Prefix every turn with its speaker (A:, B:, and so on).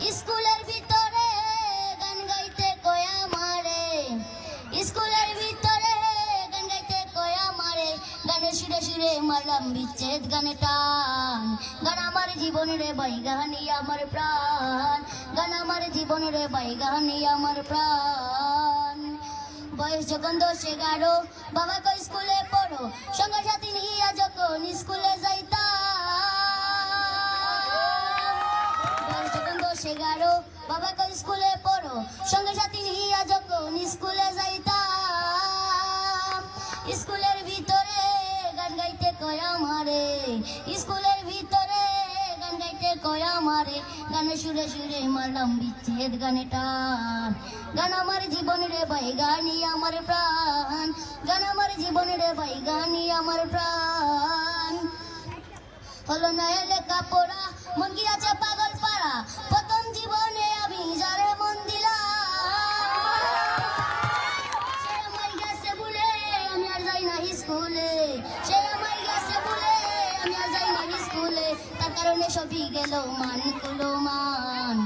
A: স্কুলের ভিতরে গান গাইতে কয়া মারে, স্কুলের ভিতরে গান গাইতে কয়া মারে, গানের সুরে সুরে মারলাম বিচ্ছেদ গানে টান। গান আমার জীবন রে ভাই, গানি আমার প্রাণ, গান আমার জীবন রে ভাই, গানি আমার প্রাণ। বয়স যখন 10-11, বাবা কই স্কুলে পড়ো, সঙ্গে সাথী নিয়ে যখন স্কুলে যাইতাম। বয়স যখন 10-11, বাবা কই স্কুলে পড়ো, সঙ্গে সাথী নিয়ে যখন স্কুলে যাইতাম। স্কুলের ভিতরে গান গাইতে কয়া মারে, স্কুলের ভিতরে গান গাইতে কয়া মারে, গানের সুরে সুরে মারলাম বিচ্ছেদ গানে টান। গান আমার জীবন রে ভাই, গানি আমার প্রাণ, গান আমার জীবন রে ভাই, গানি আমার প্রাণ। হলো না লেখাপড়া, মন গিয়াছে পাগল পাড়া, প্রথম জীবনে আমি যারে মন দিলাম। সে আমায় গেছে বলে আমি আর যাই না স্কুলে, সে আমায় গেছে বলে আমি আর যাই না স্কুলে, তার কারণে সবই গেল মান কুলো মান।